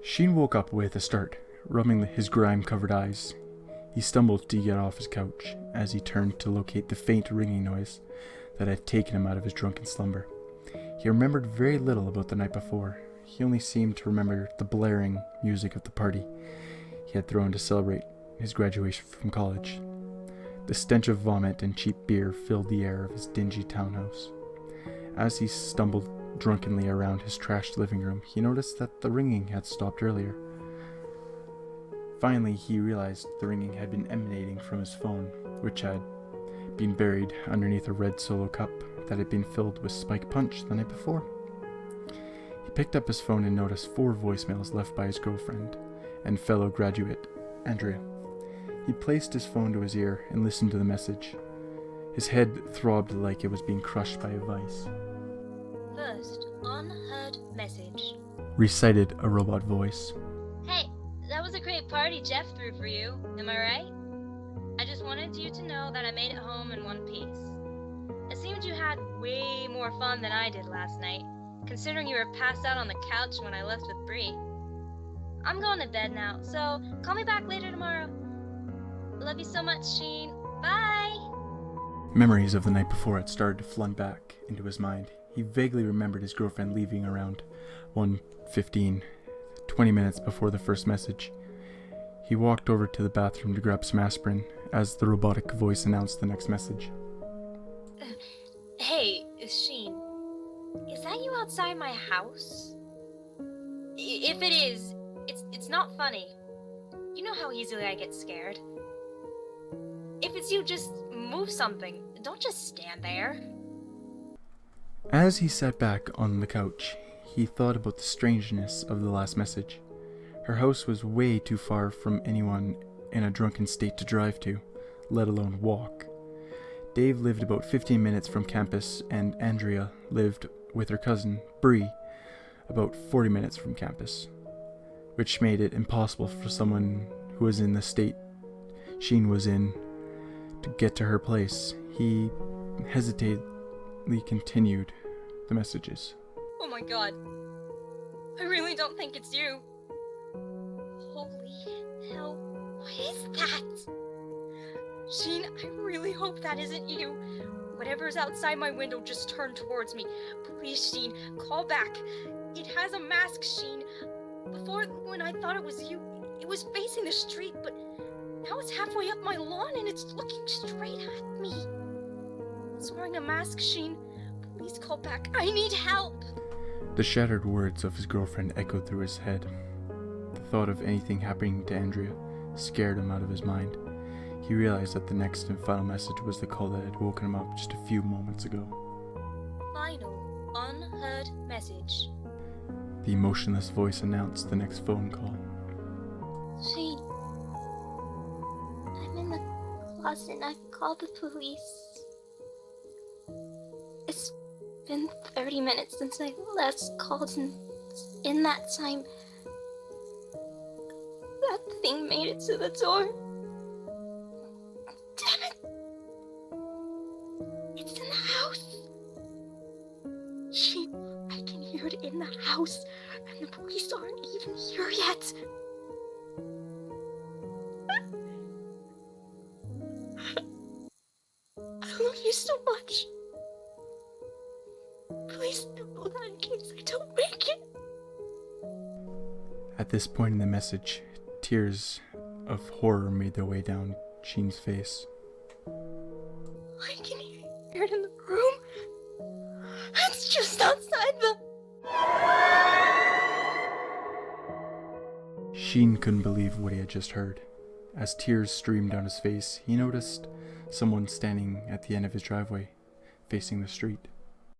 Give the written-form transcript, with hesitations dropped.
Sheen woke up with a start, rubbing his grime-covered eyes. He stumbled to get off his couch as he turned to locate the faint ringing noise that had taken him out of his drunken slumber. He remembered very little about the night before. He only seemed to remember the blaring music of the party he had thrown to celebrate his graduation from college. The stench of vomit and cheap beer filled the air of his dingy townhouse. As he stumbled drunkenly around his trashed living room, he noticed that the ringing had stopped earlier. Finally, he realized the ringing had been emanating from his phone, which had been buried underneath a red Solo cup that had been filled with spiked punch the night before. He picked up his phone and noticed 4 voicemails left by his girlfriend and fellow graduate, Andrea. He placed his phone to his ear and listened to the message. His head throbbed like it was being crushed by a vice. First, unheard message. Recited a robot voice. Hey, that was a great party Jeff threw for you, am I right? I just wanted you to know that I made it home in one piece. It seemed you had way more fun than I did last night, considering you were passed out on the couch when I left with Bree. I'm going to bed now, so call me back later tomorrow. Love you so much, Sheen. Bye! Memories of the night before had started to flood back into his mind. He vaguely remembered his girlfriend leaving around 1:15, 20 minutes before the first message. He walked over to the bathroom to grab some aspirin as the robotic voice announced the next message. Hey, Sheen. Is that you outside my house? If it is, it's not funny. You know how easily I get scared. If it's you, just move something. Don't just stand there. As he sat back on the couch, he thought about the strangeness of the last message. Her house was way too far from anyone in a drunken state to drive to, let alone walk. Dave lived about 15 minutes from campus, and Andrea lived with her cousin, Bree, about 40 minutes from campus, which made it impossible for someone who was in the state Sheen was in to get to her place. He hesitantly continued the messages. Oh my god. I really don't think it's you. Holy hell, what is that? Sheen, I really hope that isn't you. Whatever's outside my window just turned towards me. Please, Sheen, call back. It has a mask, Sheen. Before, when I thought it was you, it was facing the street, but now it's halfway up my lawn and it's looking straight at me. It's wearing a mask, Sheen. Please call back. I need help. The shattered words of his girlfriend echoed through his head. The thought of anything happening to Andrea scared him out of his mind. He realized that the next and final message was the call that had woken him up just a few moments ago. Final, unheard message. The emotionless voice announced the next phone call. Sheen, I'm in the closet and I've called the police. It's been 30 minutes since I last called, and in that time, that thing made it to the door. Damn it! It's in the house. Sheen, I can hear it in the house, and the police aren't even here yet. I love you so much. Please don't do that in case I don't make it. At this point in the message, tears of horror made their way down Sheen's face. I can hear it in the room. It's just outside the... Sheen couldn't believe what he had just heard. As tears streamed down his face, he noticed someone standing at the end of his driveway, facing the street.